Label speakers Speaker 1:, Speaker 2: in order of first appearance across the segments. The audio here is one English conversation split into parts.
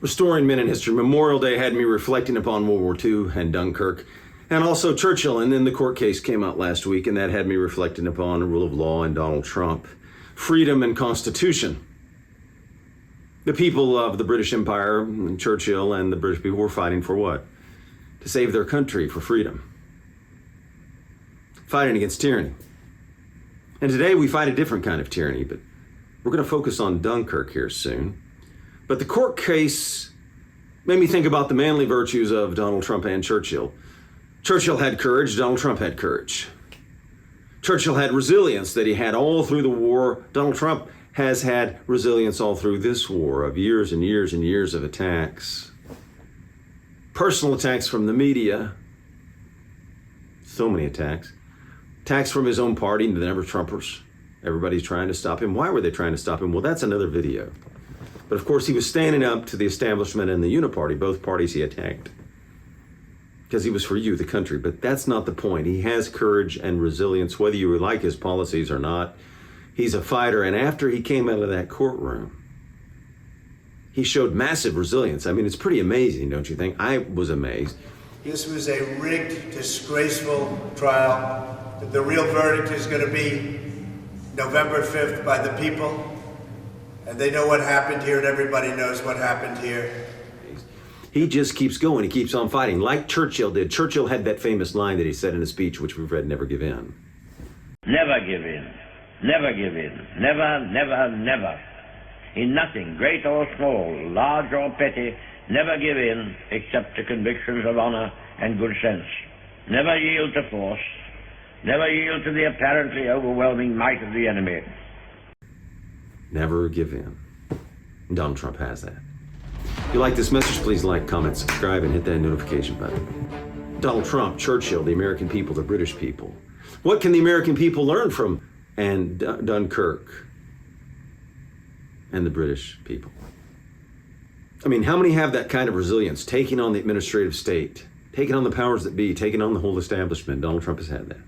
Speaker 1: Restoring Men in History. Memorial Day had me reflecting upon World War II and Dunkirk, and also Churchill. And then the court case came out last week, and that had me reflecting upon the rule of law and Donald Trump, freedom and Constitution. The people of the British Empire, and Churchill and the British people were fighting for what? To save their country, for freedom. Fighting against tyranny. And today we fight a different kind of tyranny, but we're going to focus on Dunkirk here soon. But the court case made me think about the manly virtues of Donald Trump and Churchill. Churchill had courage, Donald Trump had courage. Churchill had resilience that he had all through the war. Donald Trump has had resilience all through this war of years and years and years of attacks. Personal attacks from the media. So many attacks. Attacks from his own party, the Never Trumpers. Everybody's trying to stop him. Why were they trying to stop him? Well, that's another video. But of course, he was standing up to the establishment and the Uniparty, both parties he attacked. Because he was for you, the country. But that's not the point. He has courage and resilience, whether you like his policies or not. He's a fighter. And after he came out of that courtroom, he showed massive resilience. I mean, it's pretty amazing, don't you think? I was amazed.
Speaker 2: This was a rigged, disgraceful trial. The real verdict is going to be November 5th by the people. And they know what happened here, and everybody knows what happened here.
Speaker 1: He just keeps going. He keeps on fighting, like Churchill did. Churchill had that famous line that he said in a speech, which we've read, "Never give in."
Speaker 3: Never give in. Never give in. Never, never, never. In nothing, great or small, large or petty, never give in except to convictions of honor and good sense. Never yield to force. Never yield to the apparently overwhelming might of the enemy.
Speaker 1: Never give in. Donald Trump has that. If you like this message, please like, comment, subscribe, and hit that notification button. Donald Trump, Churchill, the American people, the British people. What can the American people learn from Dunkirk and the British people? I mean, how many have that kind of resilience, taking on the administrative state, taking on the powers that be, taking on the whole establishment? Donald Trump has had that.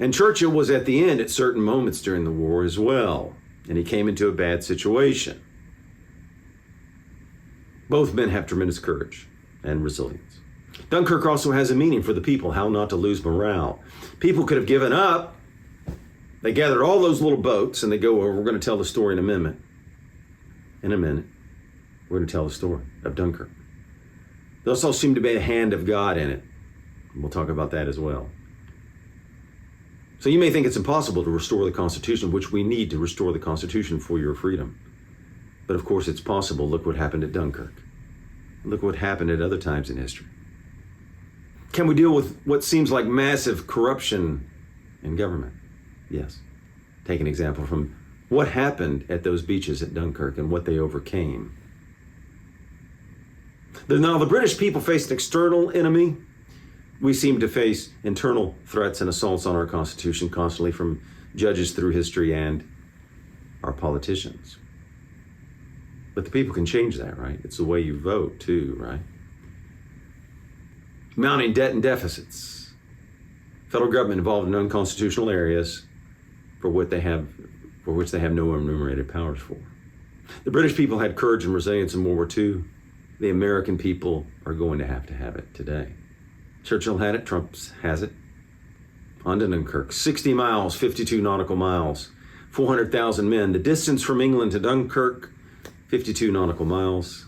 Speaker 1: And Churchill was at the end at certain moments during the war as well, and he came into a bad situation. Both men have tremendous courage and resilience. Dunkirk also has a meaning for the people, how not to lose morale. People could have given up. They gathered all those little boats and they go, well, we're going to tell the story in a minute. In a minute, we're going to tell the story of Dunkirk. There also seemed to be a hand of God in it. We'll talk about that as well. So you may think it's impossible to restore the Constitution, which we need to restore the Constitution for your freedom. But of course it's possible. Look what happened at Dunkirk. Look what happened at other times in history. Can we deal with what seems like massive corruption in government? Yes. Take an example from what happened at those beaches at Dunkirk and what they overcame. Now the British people faced an external enemy. We seem to face internal threats and assaults on our Constitution constantly from judges through history and our politicians. But the people can change that, right? It's the way you vote too, right? Mounting debt and deficits. Federal government involved in unconstitutional areas for which they have no enumerated powers for. The British people had courage and resilience in World War II. The American people are going to have it today. Churchill had it, Trump has it. On to Dunkirk, 60 miles, 52 nautical miles, 400,000 men. The distance from England to Dunkirk, 52 nautical miles.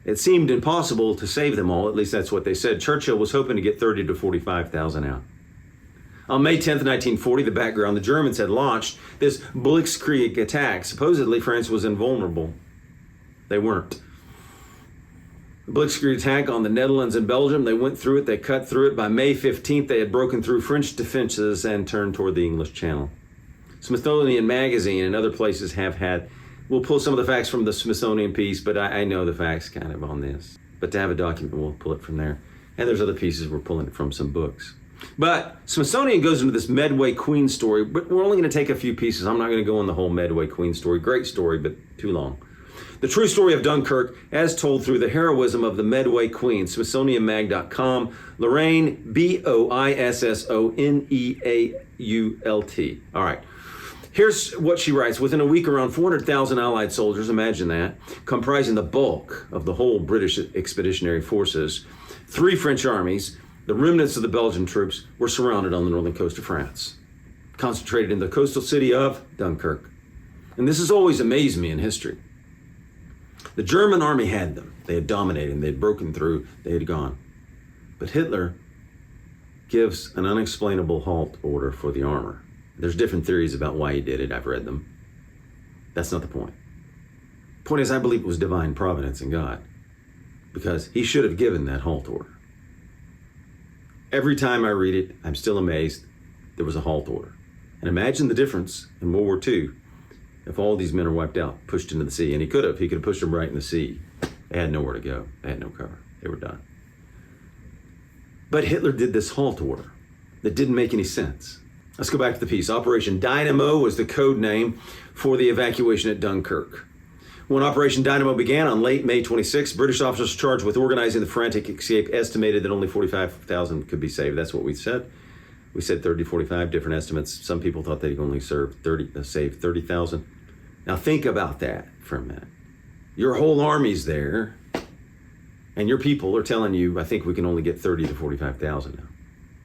Speaker 1: It seemed impossible to save them all, at least that's what they said. Churchill was hoping to get 30 to 45,000 out. On May 10th, 1940, the background, the Germans had launched this Blitzkrieg attack. Supposedly, France was invulnerable. They weren't. The Blitzkrieg attack on the Netherlands and Belgium, they went through it, they cut through it. By May 15th, they had broken through French defenses and turned toward the English Channel. Smithsonian Magazine and other places have had, we'll pull some of the facts from the Smithsonian piece, but I know the facts kind of on this. But to have a document, we'll pull it from there. And there's other pieces we're pulling it from some books. But Smithsonian goes into this Medway Queen story, but we're only going to take a few pieces. I'm not going to go on the whole Medway Queen story. Great story, but too long. The true story of Dunkirk, as told through the heroism of the Medway Queen, SmithsonianMag.com, Lorraine, Boissoneault. All right. Here's what she writes. Within a week, around 400,000 Allied soldiers, imagine that, comprising the bulk of the whole British expeditionary forces, 3 French armies, the remnants of the Belgian troops, were surrounded on the northern coast of France, concentrated in the coastal city of Dunkirk. And this has always amazed me in history. The German army had them. They had dominated, they had broken through, they had gone. But Hitler gives an unexplainable halt order for the armor. There's different theories about why he did it. I've read them. That's not the point. The point is, I believe it was divine providence in God, because he should have given that halt order. Every time I read it, I'm still amazed there was a halt order. And imagine the difference in World War II if all these men are wiped out, pushed into the sea. And he could have pushed them right in the sea. They had nowhere to go. They had no cover. They were done. But Hitler did this halt order that didn't make any sense. Let's go back to the piece. Operation Dynamo was the code name for the evacuation at Dunkirk. When Operation Dynamo began on late May 26, British officers charged with organizing the frantic escape estimated that only 45,000 could be saved. That's what we said. We said 30 to 45, different estimates. Some people thought they'd only save 30,000. Now think about that for a minute. Your whole army's there, and your people are telling you, I think we can only get 30 to 45,000 now.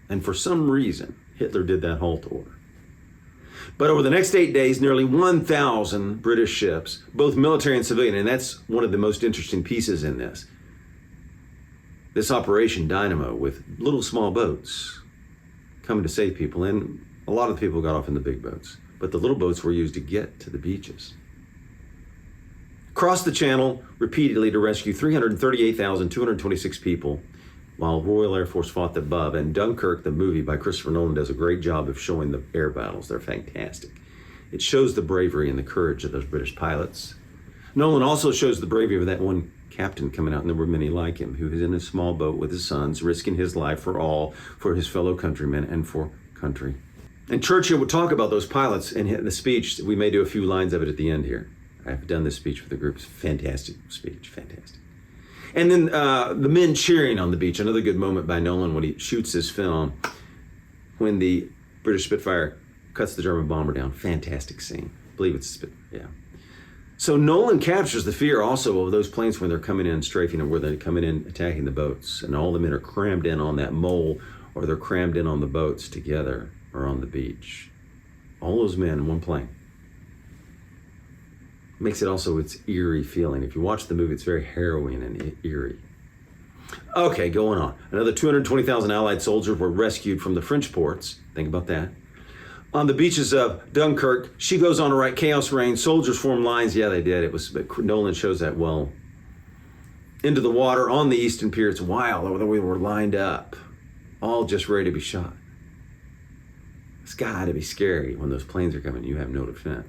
Speaker 1: And for some reason, Hitler did that halt order. But over the next 8 days, nearly 1,000 British ships, both military and civilian, and that's one of the most interesting pieces in this. This Operation Dynamo with little small boats coming to save people, and a lot of the people got off in the big boats, but the little boats were used to get to the beaches. Crossed the channel repeatedly to rescue 338,226 people while Royal Air Force fought above. And Dunkirk, the movie by Christopher Nolan, does a great job of showing the air battles. They're fantastic. It shows the bravery and the courage of those British pilots. Nolan also shows the bravery of that one captain coming out, and there were many like him, who was in a small boat with his sons, risking his life for all, for his fellow countrymen and for country. And Churchill would talk about those pilots in the speech. We may do a few lines of it at the end here. I've done this speech with the group. It's a fantastic speech, fantastic. And then the men cheering on the beach, another good moment by Nolan when he shoots his film, when the British Spitfire cuts the German bomber down. Fantastic scene. I believe it's yeah. So Nolan captures the fear also of those planes when they're coming in strafing and where they're coming in attacking the boats. And all the men are crammed in on that mole, or they're crammed in on the boats together or on the beach. All those men in one plane. Makes it also its eerie feeling. If you watch the movie, it's very harrowing and eerie. Okay, going on. Another 220,000 Allied soldiers were rescued from the French ports. Think about that. On the beaches of Dunkirk, she goes on to write, chaos reigned, soldiers formed lines. Yeah, they did. But Nolan shows that well. Into the water on the eastern pier. It's wild. We were lined up, all just ready to be shot. It's got to be scary when those planes are coming. You have no defense.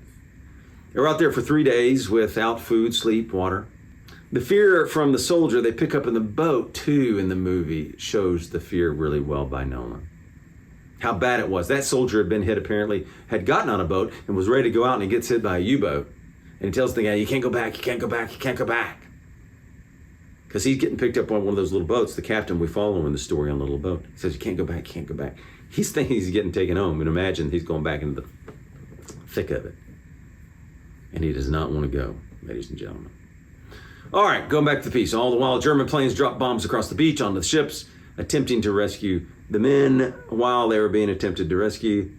Speaker 1: They were out there for 3 days without food, sleep, water. The fear from the soldier they pick up in the boat, too, in the movie, shows the fear really well by Nolan. How bad it was. That soldier had been hit, apparently, had gotten on a boat and was ready to go out, and he gets hit by a U-boat. And he tells the guy, you can't go back, you can't go back, you can't go back. Because he's getting picked up on one of those little boats. The captain we follow in the story on the little boat. He says, you can't go back, you can't go back. He's thinking he's getting taken home, and imagine he's going back into the thick of it. And he does not want to go, ladies and gentlemen. All right, going back to the piece. All the while, German planes dropped bombs across the beach onto the ships, attempting to rescue the men while they were being attempted to rescue.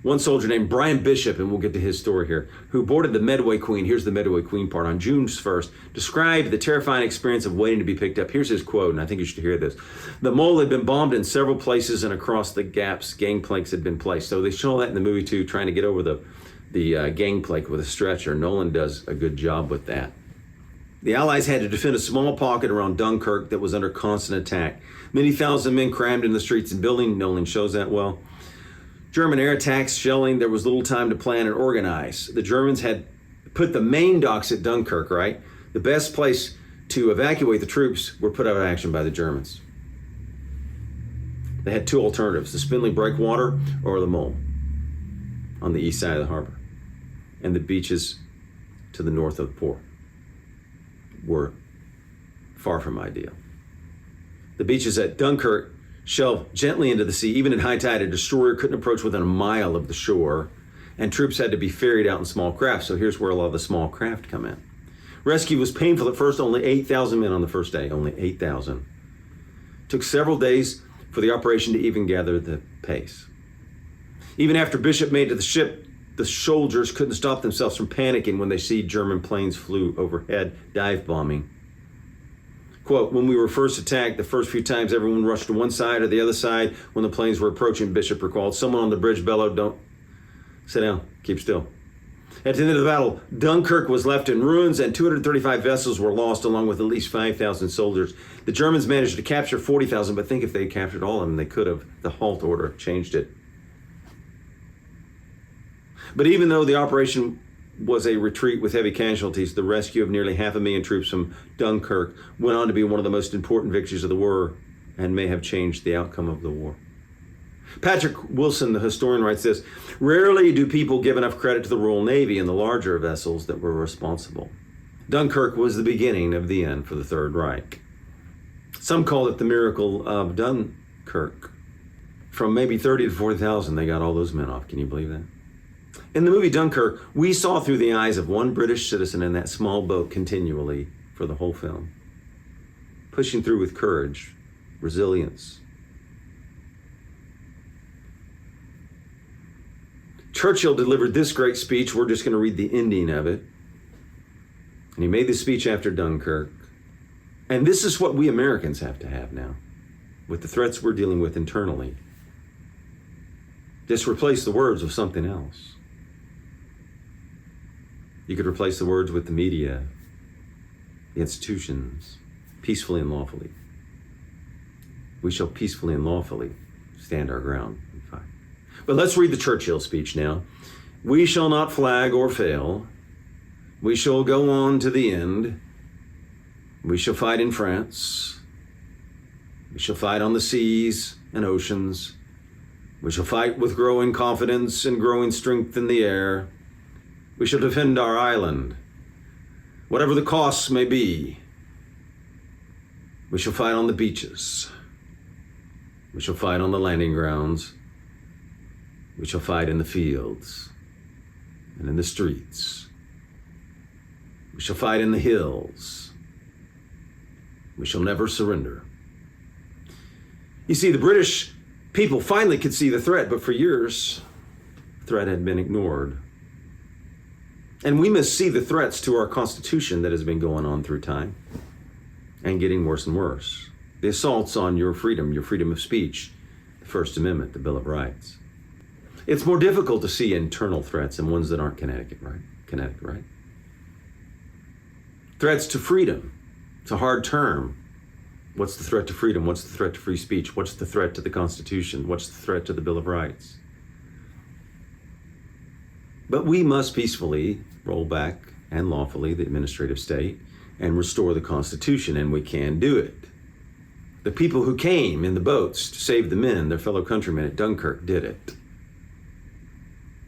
Speaker 1: One soldier named Brian Bishop, and we'll get to his story here, who boarded the Medway Queen, here's the Medway Queen part, on June 1st, described the terrifying experience of waiting to be picked up. Here's his quote, and I think you should hear this. The mole had been bombed in several places, and across the gaps, gangplanks had been placed. So they show that in the movie, too, trying to get over the gangplank with a stretcher. Nolan does a good job with that. The Allies had to defend a small pocket around Dunkirk that was under constant attack. Many thousand men crammed in the streets and buildings. Nolan shows that well. German air attacks, shelling, there was little time to plan and organize. The Germans had put the main docks at Dunkirk, right? The best place to evacuate the troops were put out of action by the Germans. They had two alternatives, the Spindling Breakwater or the Mole on the east side of the harbor. And the beaches to the north of the port were far from ideal. The beaches at Dunkirk shelved gently into the sea. Even at high tide, a destroyer couldn't approach within a mile of the shore. and troops had to be ferried out in small craft. So here's where a lot of the small craft come in. Rescue was painful at first. Only 8,000 men on the first day, only 8,000. Took several days for the operation to even gather the pace. Even after Bishop made it to the ship, the soldiers couldn't stop themselves from panicking when they see German planes flew overhead, dive bombing. Quote, when we were first attacked, the first few times everyone rushed to one side or the other side when the planes were approaching, Bishop recalled. Someone on the bridge bellowed, don't sit down, keep still. At the end of the battle, Dunkirk was left in ruins and 235 vessels were lost along with at least 5,000 soldiers. The Germans managed to capture 40,000, but think if they had captured all of them, they could have. The halt order changed it. But even though the operation was a retreat with heavy casualties, the rescue of nearly 500,000 troops from Dunkirk went on to be one of the most important victories of the war and may have changed the outcome of the war. Patrick Wilson, the historian, writes this: rarely do people give enough credit to the Royal Navy and the larger vessels that were responsible. Dunkirk was the beginning of the end for the Third Reich. Some call it the miracle of Dunkirk. From maybe 30 to 40,000, they got all those men off. Can you believe that? In the movie Dunkirk, we saw through the eyes of one British citizen in that small boat continually for the whole film, pushing through with courage, resilience. Churchill delivered this great speech. We're just going to read the ending of it. And he made the speech after Dunkirk. And this is what we Americans have to have now, with the threats we're dealing with internally. Just replace the words with something else. You could replace the words with the media, the institutions, peacefully and lawfully. We shall peacefully and lawfully stand our ground and fight. But let's read the Churchill speech now. We shall not flag or fail. We shall go on to the end. We shall fight in France. We shall fight on the seas and oceans. We shall fight with growing confidence and growing strength in the air. We shall defend our island, whatever the costs may be. We shall fight on the beaches. We shall fight on the landing grounds. We shall fight in the fields and in the streets. We shall fight in the hills. We shall never surrender. You see, the British people finally could see the threat, but for years, the threat had been ignored. And we must see the threats to our Constitution that has been going on through time and getting worse and worse. The assaults on your freedom of speech, the First Amendment, the Bill of Rights. It's more difficult to see internal threats and ones that aren't kinetic, right? Threats to freedom. It's a hard term. What's the threat to freedom? What's the threat to free speech? What's the threat to the Constitution? What's the threat to the Bill of Rights? But we must peacefully roll back and lawfully the administrative state and restore the Constitution, and we can do it. The people who came in the boats to save the men, their fellow countrymen at Dunkirk, did it.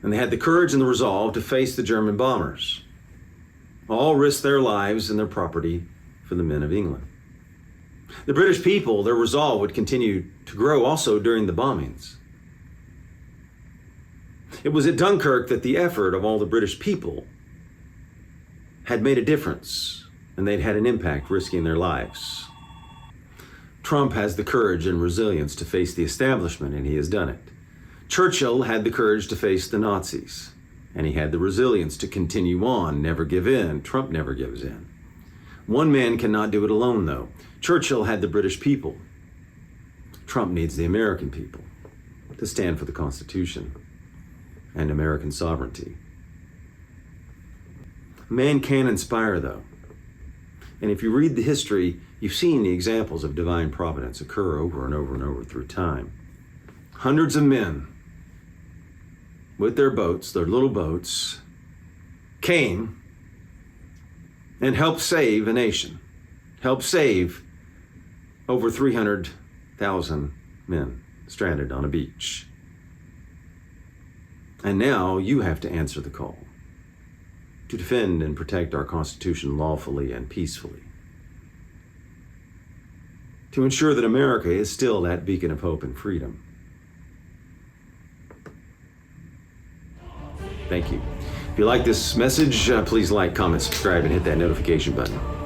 Speaker 1: And they had the courage and the resolve to face the German bombers. All risked their lives and their property for the men of England. The British people, their resolve would continue to grow also during the bombings. It was at Dunkirk that the effort of all the British people had made a difference, and they'd had an impact, risking their lives. Trump has the courage and resilience to face the establishment, and he has done it. Churchill had the courage to face the Nazis, and he had the resilience to continue on, never give in. Trump never gives in. One man cannot do it alone, though. Churchill had the British people. Trump needs the American people to stand for the Constitution and American sovereignty. Man can inspire, though. And if you read the history, you've seen the examples of divine providence occur over and over and over through time. Hundreds of men with their boats, their little boats, came and helped save a nation, helped save over 300,000 men stranded on a beach. And now you have to answer the call to defend and protect our Constitution lawfully and peacefully, to ensure that America is still that beacon of hope and freedom. Thank you. If you like this message, please like, comment, subscribe, and hit that notification button.